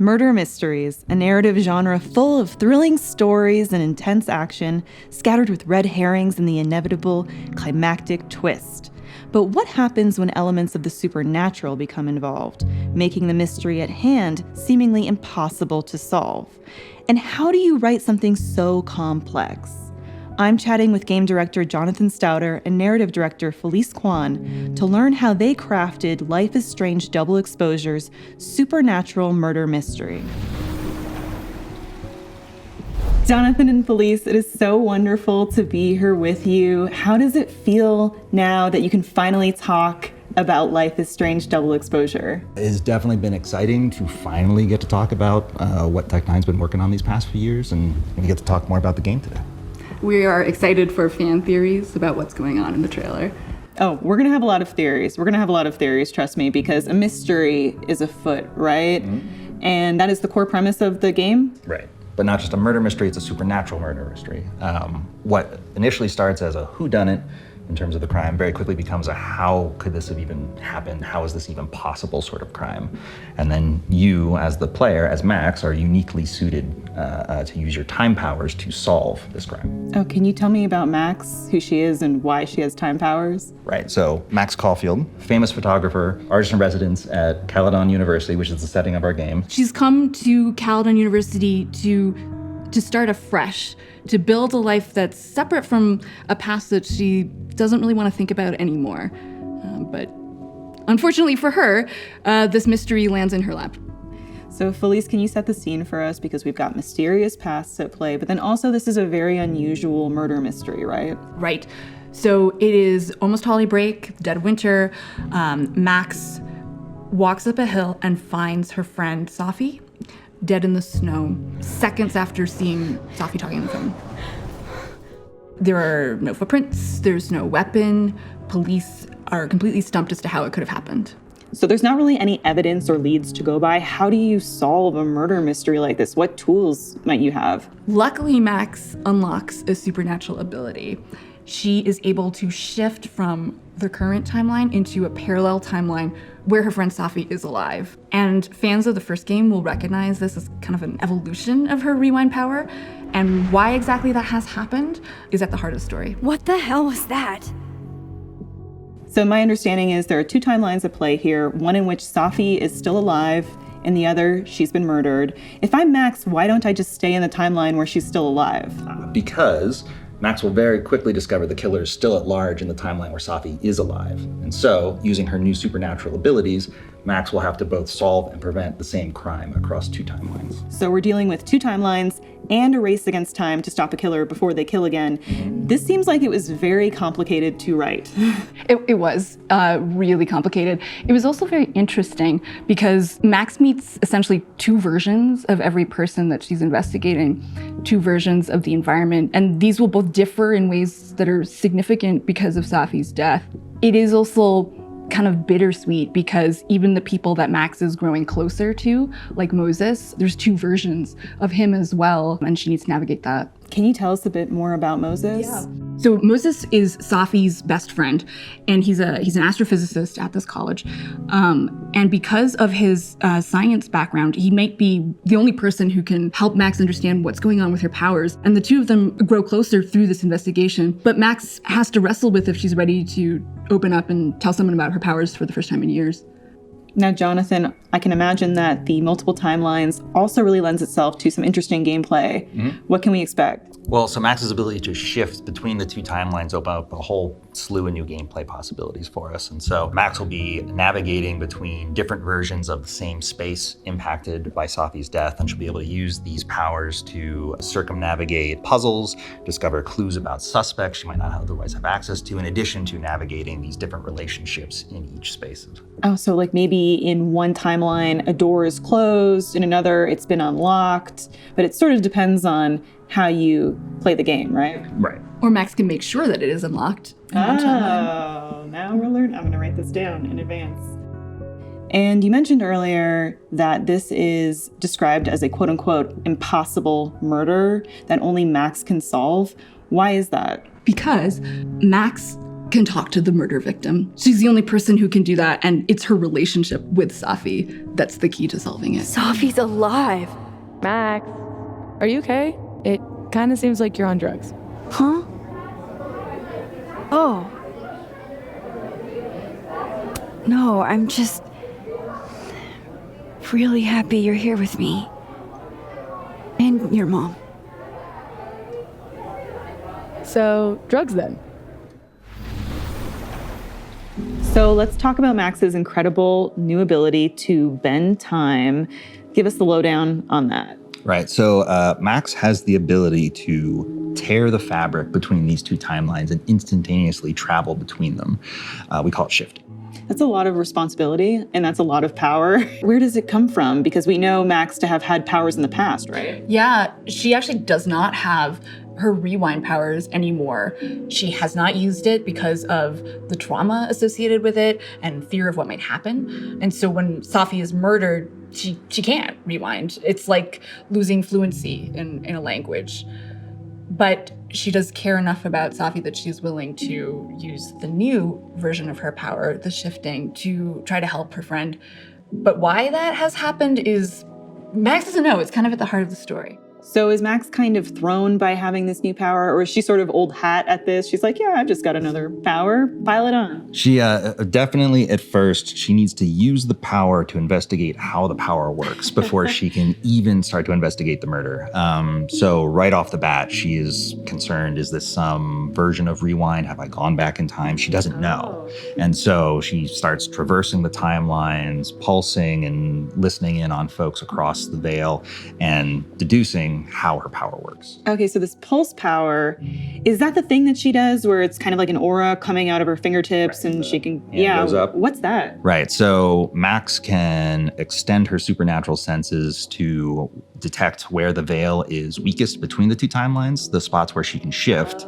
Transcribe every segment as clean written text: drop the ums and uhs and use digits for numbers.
Murder mysteries, a narrative genre full of thrilling stories and intense action, scattered with red herrings and the inevitable climactic twist. But what happens when elements of the supernatural become involved, making the mystery at hand seemingly impossible to solve? And how do you write something so complex? I'm chatting with game director Jonathan Stauder and narrative director Felice Kwan to learn how they crafted Life is Strange Double Exposure's supernatural murder mystery. Jonathan and Felice, it is so wonderful to be here with you. How does it feel now that you can finally talk about Life is Strange Double Exposure? It has definitely been exciting to finally get to talk about what Tech9's been working on these past few years, and we get to talk more about the game today. We are excited for fan theories about what's going on in the trailer. Oh, we're going to have a lot of theories. Trust me, because a mystery is afoot, right? Mm-hmm. And that is the core premise of the game? Right. But not just a murder mystery, it's a supernatural murder mystery. What initially starts as a whodunit in terms of the crime very quickly becomes a how could this have even happened? How is this even possible sort of crime? And then you, as the player, as Max, are uniquely suited to use your time powers to solve this crime. Oh, can you tell me about Max, who she is and why she has time powers? Right, so Max Caulfield, famous photographer, artist in residence at Caledon University, which is the setting of our game. She's come to Caledon University to start afresh, to build a life that's separate from a past that she doesn't really want to think about anymore. But unfortunately for her, this mystery lands in her lap. So Felice, can you set the scene for us? Because we've got mysterious pasts at play, but then also this is a very unusual murder mystery, right? Right. So it is almost holiday break, dead of winter. Max walks up a hill and finds her friend Safi dead in the snow, seconds after seeing Safi talking on the phone. There are no footprints, there's no weapon. Police are completely stumped as to how it could have happened. So there's not really any evidence or leads to go by. How do you solve a murder mystery like this? What tools might you have? Luckily, Max unlocks a supernatural ability. She is able to shift from the current timeline into a parallel timeline where her friend Safi is alive. And fans of the first game will recognize this as kind of an evolution of her rewind power. And why exactly that has happened is at the heart of the story. What the hell was that? So my understanding is there are two timelines at play here, one in which Safi is still alive, and the other, she's been murdered. If I'm Max, why don't I just stay in the timeline where she's still alive? Because Max will very quickly discover the killer is still at large in the timeline where Safi is alive. And so, using her new supernatural abilities, Max will have to both solve and prevent the same crime across two timelines. So we're dealing with two timelines and a race against time to stop a killer before they kill again. This seems like it was very complicated to write. It was really complicated. It was also very interesting because Max meets essentially two versions of every person that she's investigating, two versions of the environment, and these will both differ in ways that are significant because of Safi's death. It is also kind of bittersweet because even the people that Max is growing closer to, like Moses, there's two versions of him as well, and she needs to navigate that. Can you tell us a bit more about Moses? Yeah. So Moses is Safi's best friend, and he's an astrophysicist at this college. And because of his science background, he might be the only person who can help Max understand what's going on with her powers. And the two of them grow closer through this investigation. But Max has to wrestle with if she's ready to open up and tell someone about her powers for the first time in years. Now, Jonathan, I can imagine that the multiple timelines also really lends itself to some interesting gameplay. Mm-hmm. What can we expect? Well, so Max's ability to shift between the two timelines open up a whole slew of new gameplay possibilities for us. And so Max will be navigating between different versions of the same space impacted by Safi's death, and she'll be able to use these powers to circumnavigate puzzles, discover clues about suspects she might not otherwise have access to, in addition to navigating these different relationships in each space. Oh, so like maybe in one timeline, a door is closed, in another, it's been unlocked, but it sort of depends on how you play the game, right? Right. Or Max can make sure that it is unlocked. Oh, now we're learning. I'm going to write this down in advance. And you mentioned earlier that this is described as a quote-unquote impossible murder that only Max can solve. Why is that? Because Max can talk to the murder victim. She's the only person who can do that, and it's her relationship with Safi that's the key to solving it. Safi's alive. Max, are you okay? It kind of seems like you're on drugs. Huh? Oh. No, I'm just really happy you're here with me. And your mom. So, drugs then. So let's talk about Max's incredible new ability to bend time. Give us the lowdown on that. Right. So Max has the ability to tear the fabric between these two timelines and instantaneously travel between them. We call it shifting. That's a lot of responsibility, and that's a lot of power. Where does it come from? Because we know Max to have had powers in the past, right? Yeah, she actually does not have her rewind powers anymore. She has not used it because of the trauma associated with it and fear of what might happen. And so when Safi is murdered, she can't rewind. It's like losing fluency in a language. But she does care enough about Safi that she's willing to use the new version of her power, the shifting, to try to help her friend. But why that has happened is Max doesn't know. It's kind of at the heart of the story. So is Max kind of thrown by having this new power, or is she sort of old hat at this? She's like, yeah, I've just got another power, pile it on. She definitely at first, she needs to use the power to investigate how the power works before she can even start to investigate the murder. So right off the bat, she is concerned, is this some version of rewind? Have I gone back in time? She doesn't know. And so she starts traversing the timelines, pulsing and listening in on folks across the veil and deducing how her power works. Okay, so this pulse power, is that the thing that she does where it's kind of like an aura coming out of her fingertips and she can, goes up. What's that? Right, so Max can extend her supernatural senses to detect where the veil is weakest between the two timelines, the spots where she can shift.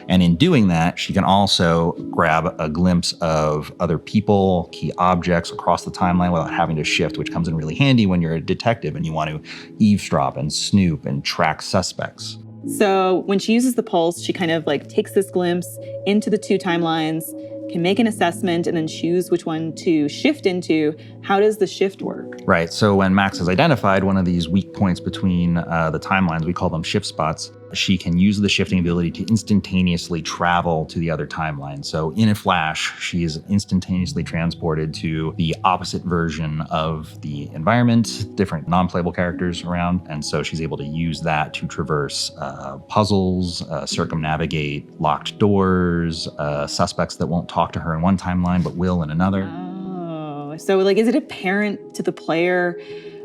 And in doing that, she can also grab a glimpse of other people, key objects across the timeline without having to shift, which comes in really handy when you're a detective and you want to eavesdrop and snoop and track suspects. So when she uses the pulse, she kind of like takes this glimpse into the two timelines, can make an assessment, and then choose which one to shift into. How does the shift work? Right, so when Max has identified one of these weak points between the timelines, we call them shift spots, she can use the shifting ability to instantaneously travel to the other timeline. So in a flash, she is instantaneously transported to the opposite version of the environment, different non-playable characters around. And so she's able to use that to traverse puzzles, circumnavigate locked doors, suspects that won't talk to her in one timeline but will in another. Oh, so like, is it apparent to the player,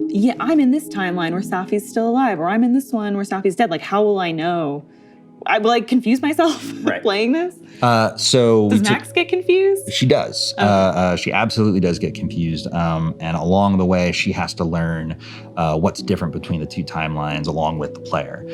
yeah, I'm in this timeline where Safi's still alive, or I'm in this one where Safi's dead? Like, how will I know? I will like confuse myself playing this. So does Max get confused? She does. Okay. She absolutely does get confused. And along the way, she has to learn what's different between the two timelines along with the player.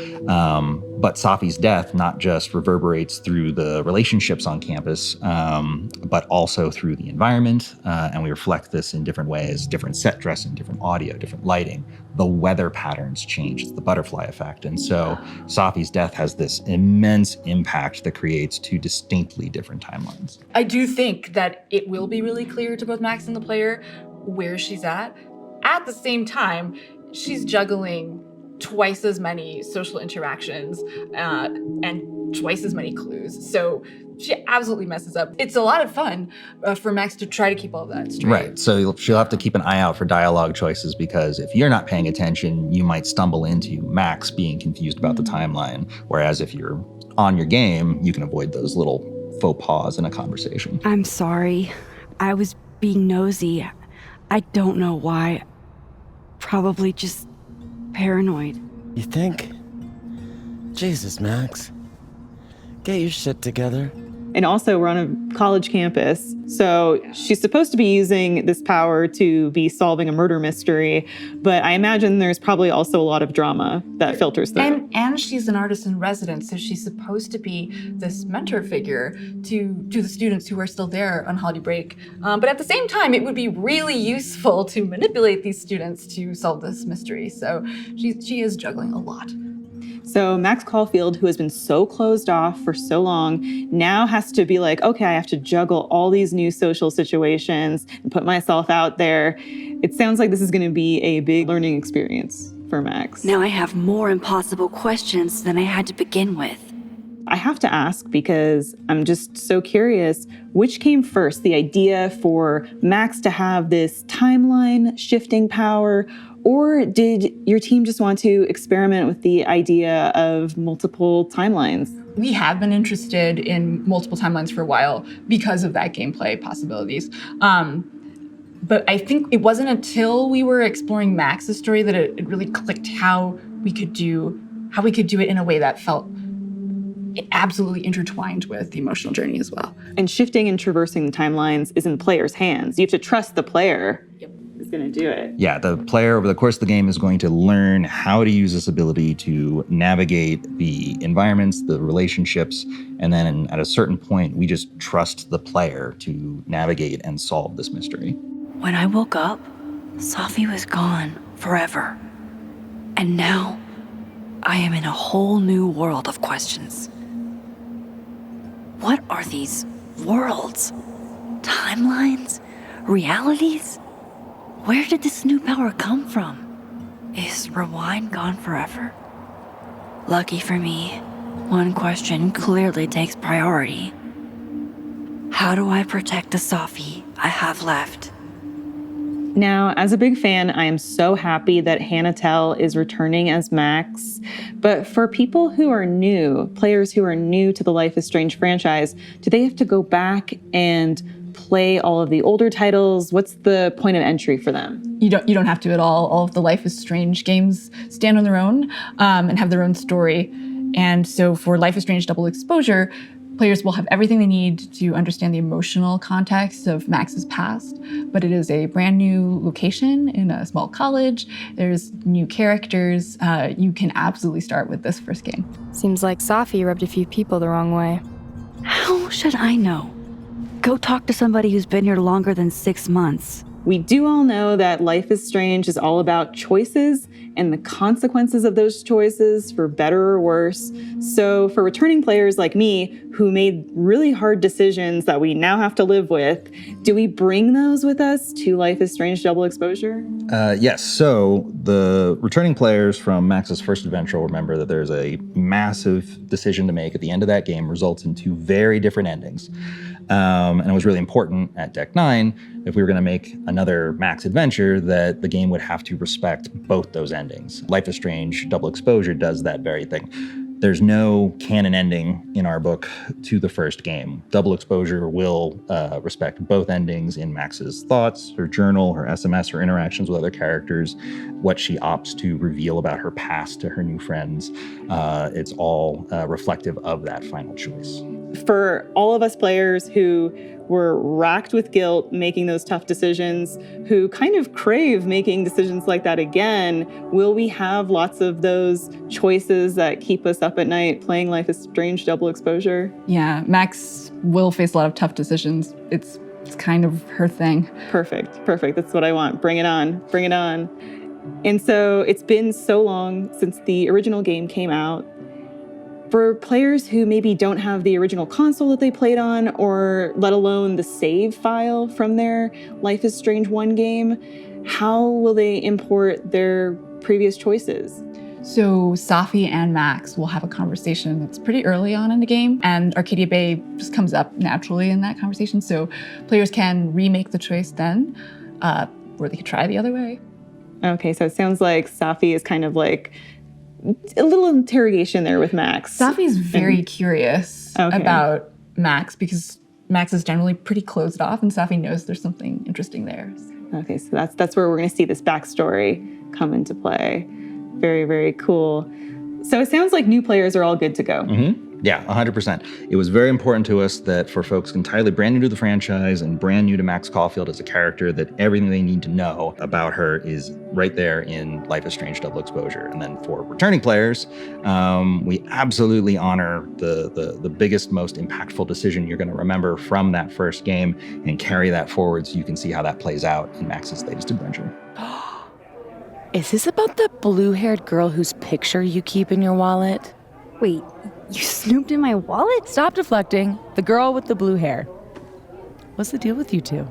But Safi's death not just reverberates through the relationships on campus, but also through the environment. And we reflect this in different ways, different set dressing, different audio, different lighting. The weather patterns change. It's the butterfly effect. And so Safi's death has this immense impact that creates two distinctly different timelines. I do think that it will be really clear to both Max and the player where she's at. At the same time, she's juggling twice as many social interactions and twice as many clues. So she absolutely messes up. It's a lot of fun for Max to try to keep all of that straight. Right. So she'll have to keep an eye out for dialogue choices, because if you're not paying attention, you might stumble into Max being confused about the timeline. Whereas if you're on your game, you can avoid those little faux pas in a conversation. I'm sorry. I was being nosy. I don't know why. Probably just paranoid. You think? Jesus, Max. Get your shit together. And also, we're on a college campus, so she's supposed to be using this power to be solving a murder mystery, but I imagine there's probably also a lot of drama that filters through. And she's an artist in residence, so she's supposed to be this mentor figure to the students who are still there on holiday break. But at the same time, it would be really useful to manipulate these students to solve this mystery. So she is juggling a lot. So Max Caulfield, who has been so closed off for so long, now has to be like, okay, I have to juggle all these new social situations and put myself out there. It sounds like this is going to be a big learning experience for Max. Now I have more impossible questions than I had to begin with. I have to ask because I'm just so curious, which came first, the idea for Max to have this timeline shifting power, or did your team just want to experiment with the idea of multiple timelines? We have been interested in multiple timelines for a while because of that gameplay possibilities. But I think it wasn't until we were exploring Max's story that it really clicked how we could do it in a way that felt absolutely intertwined with the emotional journey as well. And shifting and traversing the timelines is in the player's hands. You have to trust the player is going to do it. Yeah, the player over the course of the game is going to learn how to use this ability to navigate the environments, the relationships, and then at a certain point, we just trust the player to navigate and solve this mystery. When I woke up, Safi was gone forever. And now, I am in a whole new world of questions. What are these worlds? Timelines? Realities? Where did this new power come from? Is Rewind gone forever? Lucky for me, one question clearly takes priority. How do I protect the Safi I have left? Now, as a big fan, I am so happy that Hannah Tell is returning as Max. But for people who are new, players who are new to the Life is Strange franchise, do they have to go back and play all of the older titles? What's the point of entry for them? You don't have to at all. All of the Life is Strange games stand on their own and have their own story. And so for Life is Strange Double Exposure, players will have everything they need to understand the emotional context of Max's past, but it is a brand new location in a small college. There's new characters. You can absolutely start with this first game. Seems like Safi rubbed a few people the wrong way. How should I know? Go talk to somebody who's been here longer than 6 months. We do all know that Life is Strange is all about choices and the consequences of those choices, for better or worse. So for returning players like me, who made really hard decisions that we now have to live with, do we bring those with us to Life is Strange Double Exposure? Yes, so the returning players from Max's first adventure will remember that there's a massive decision to make at the end of that game, results in 2 very different endings. And it was really important at Deck 9, if we were going to make another Max adventure, that the game would have to respect both those endings. Life is Strange Double Exposure does that very thing. There's no canon ending in our book to the first game. Double Exposure will respect both endings in Max's thoughts, her journal, her SMS, her interactions with other characters, what she opts to reveal about her past to her new friends. It's all reflective of that final choice. For all of us players who were racked with guilt making those tough decisions, who kind of crave making decisions like that again, will we have lots of those choices that keep us up at night playing Life is Strange Double Exposure? Yeah, Max will face a lot of tough decisions. It's kind of her thing. Perfect. That's what I want. Bring it on. And so it's been so long since the original game came out. For players who maybe don't have the original console that they played on, or let alone the save file from their Life is Strange 1 game, how will they import their previous choices? So Safi and Max will have a conversation that's pretty early on in the game, and Arcadia Bay just comes up naturally in that conversation. So players can remake the choice then, or they could try the other way. Okay, so it sounds like Safi is kind of like a little interrogation there with Max. Safi's very curious about Max because Max is generally pretty closed off, and Safi knows there's something interesting there. Okay, so that's where we're going to see this backstory come into play. Very, very cool. So it sounds like new players are all good to go. Mm-hmm. Yeah, 100%. It was very important to us that for folks entirely brand new to the franchise and brand new to Max Caulfield as a character, that everything they need to know about her is right there in Life is Strange Double Exposure. And then for returning players, we absolutely honor the biggest, most impactful decision you're going to remember from that first game and carry that forward so you can see how that plays out in Max's latest adventure. Is this about the blue-haired girl whose picture you keep in your wallet? Wait, you snooped in my wallet? Stop deflecting. The girl with the blue hair. What's the deal with you two?